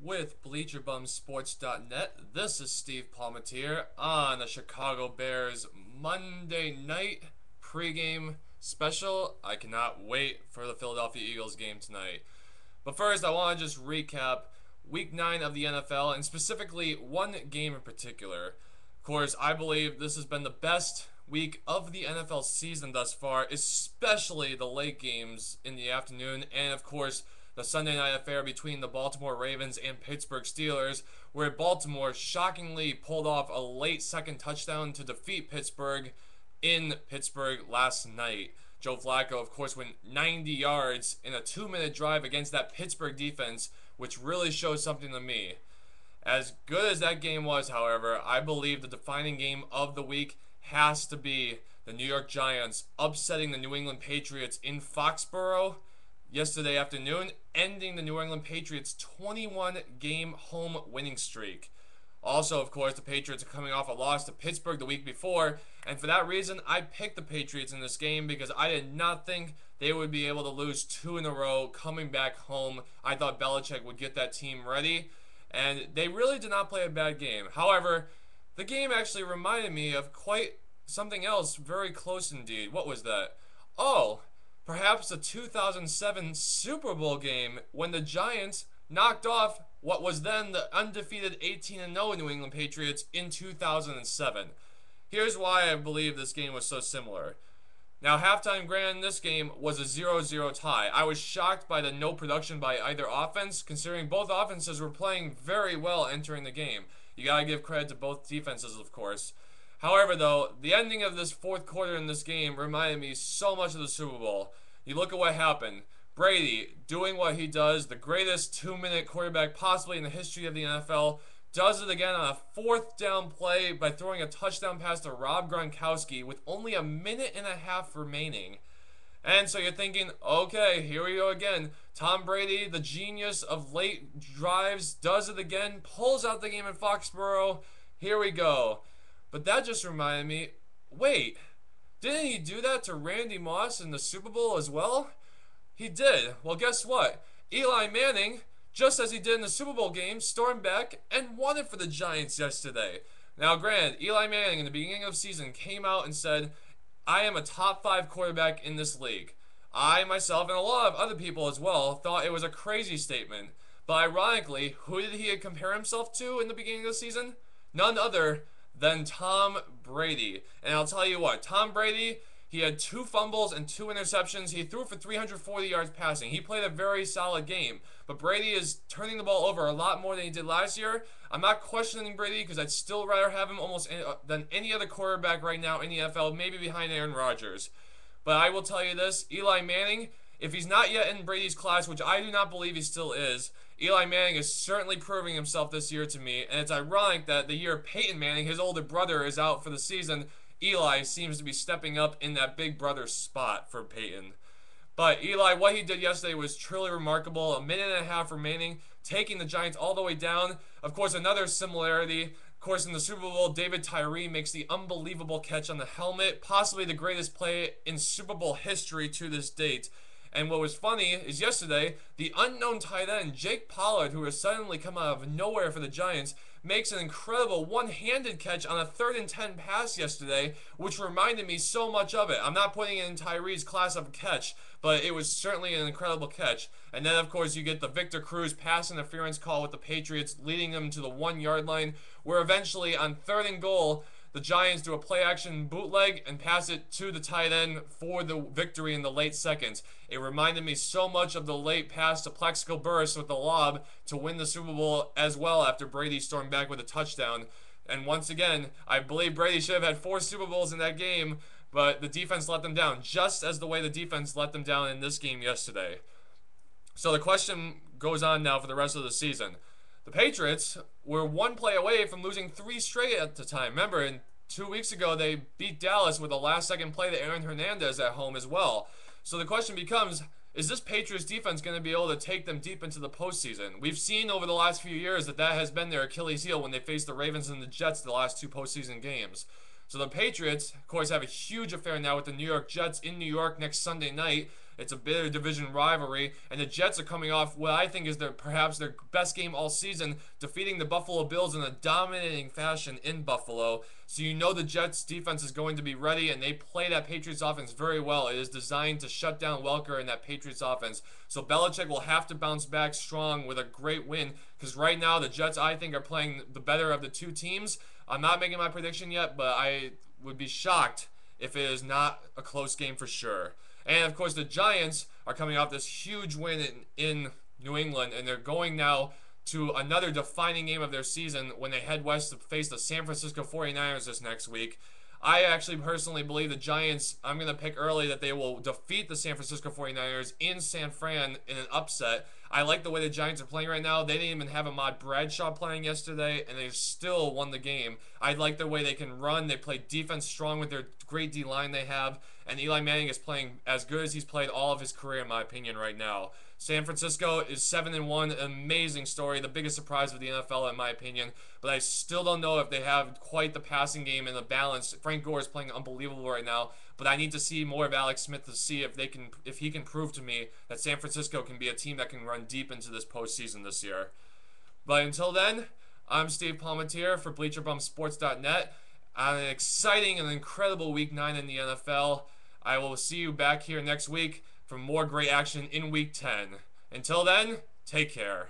with BleacherBumSports.net. This is Steve Palmetier on the Chicago Bears Monday night pregame special. I cannot wait for the Philadelphia Eagles game tonight. But first, I want to just recap Week 9 of the NFL, and specifically one game in particular. Of course, I believe this has been the best week of the NFL season thus far, especially the late games in the afternoon, and of course, the Sunday night affair between the Baltimore Ravens and Pittsburgh Steelers, where Baltimore shockingly pulled off a late second touchdown to defeat Pittsburgh in Pittsburgh last night. Joe Flacco, of course, went 90 yards in a 2-minute drive against that Pittsburgh defense, which really shows something to me. As good as that game was, however, I believe the defining game of the week has to be the New York Giants upsetting the New England Patriots in Foxborough yesterday afternoon, ending the New England Patriots' 21-game home winning streak. Also, of course, the Patriots are coming off a loss to Pittsburgh the week before, and for that reason, I picked the Patriots in this game because I did not think they would be able to lose 2 in a row coming back home. I thought Belichick would get that team ready, and they really did not play a bad game. However, the game actually reminded me of quite something else very close indeed. What was that? Oh, perhaps the 2007 Super Bowl game when the Giants knocked off what was then the undefeated 18-0 New England Patriots in 2007. Here's why I believe this game was so similar. Now, halftime granted in this game was a 0-0 tie. I was shocked by the no production by either offense, considering both offenses were playing very well entering the game. You gotta give credit to both defenses, of course. However, though, the ending of this fourth quarter in this game reminded me so much of the Super Bowl. You look at what happened. Brady, doing what he does, the greatest 2-minute quarterback possibly in the history of the NFL, does it again on a fourth down play by throwing a touchdown pass to Rob Gronkowski with only a minute and a half remaining. And so you're thinking, okay, here we go again. Tom Brady, the genius of late drives, does it again, pulls out the game in Foxborough. Here we go. But that just reminded me, wait, didn't he do that to Randy Moss in the Super Bowl as well? He did. Well, guess what? Eli Manning, just as he did in the Super Bowl game, stormed back and won it for the Giants yesterday. Now, granted, Eli Manning in the beginning of the season came out and said, I am a top 5 quarterback in this league. I, myself, and a lot of other people as well, thought it was a crazy statement. But ironically, who did he compare himself to in the beginning of the season? None other than Tom Brady. And I'll tell you what, Tom Brady, he had 2 fumbles and 2 interceptions. He threw for 340 yards passing. He played a very solid game. But Brady is turning the ball over a lot more than he did last year. I'm not questioning Brady because I'd still rather have him almost than any other quarterback right now in the NFL, maybe behind Aaron Rodgers. But I will tell you this, Eli Manning, if he's not yet in Brady's class, which I do not believe he still is, Eli Manning is certainly proving himself this year to me, and it's ironic that the year Peyton Manning, his older brother, is out for the season, Eli seems to be stepping up in that big brother spot for Peyton. But Eli, what he did yesterday was truly remarkable. A minute and a half remaining, taking the Giants all the way down. Of course, another similarity. Of course, in the Super Bowl, David Tyree makes the unbelievable catch on the helmet, possibly the greatest play in Super Bowl history to this date. And what was funny is yesterday, the unknown tight end, Jake Pollard, who has suddenly come out of nowhere for the Giants, makes an incredible one-handed catch on a 3rd and 10 pass yesterday, which reminded me so much of it. I'm not putting it in Tyree's class of a catch, but it was certainly an incredible catch. And then, of course, you get the Victor Cruz pass interference call with the Patriots, leading them to the 1-yard line, where eventually on 3rd and goal, the Giants do a play-action bootleg and pass it to the tight end for the victory in the late seconds. It reminded me so much of the late pass to Plexico Burress with the lob to win the Super Bowl as well after Brady stormed back with a touchdown. And once again, I believe Brady should have had 4 Super Bowls in that game, but the defense let them down, just as the way the defense let them down in this game yesterday. So the question goes on now for the rest of the season. The Patriots were 1 play away from losing 3 straight at the time. Remember, 2 weeks ago, they beat Dallas with a last-second play to Aaron Hernandez at home as well. So the question becomes, is this Patriots defense going to be able to take them deep into the postseason? We've seen over the last few years that has been their Achilles heel when they faced the Ravens and the Jets the last 2 postseason games. So the Patriots, of course, have a huge affair now with the New York Jets in New York next Sunday night. It's a bitter division rivalry, and the Jets are coming off what I think is perhaps their best game all season, defeating the Buffalo Bills in a dominating fashion in Buffalo. So you know the Jets defense is going to be ready, and they play that Patriots offense very well. It is designed to shut down Welker and that Patriots offense. So Belichick will have to bounce back strong with a great win, because right now the Jets, I think, are playing the better of the two teams. I'm not making my prediction yet, but I would be shocked if it is not a close game for sure. And of course, the Giants are coming off this huge win in New England, and they're going now to another defining game of their season when they head west to face the San Francisco 49ers this next week. I actually personally believe the Giants, I'm going to pick early that they will defeat the San Francisco 49ers in San Fran in an upset. I like the way the Giants are playing right now. They didn't even have Ahmad Bradshaw playing yesterday, and they still won the game. I like the way they can run. They play defense strong with their great D-line they have, and Eli Manning is playing as good as he's played all of his career, in my opinion, right now. San Francisco is 7-1, an amazing story, the biggest surprise of the NFL in my opinion, but I still don't know if they have quite the passing game and the balance. Frank Gore is playing unbelievable right now, but I need to see more of Alex Smith to see if he can prove to me that San Francisco can be a team that can run deep into this postseason this year. But until then, I'm Steve Palmatier for BleacherBumSports.net on an exciting and incredible Week 9 in the NFL. I will see you back here next week for more great action in Week 10. Until then, take care.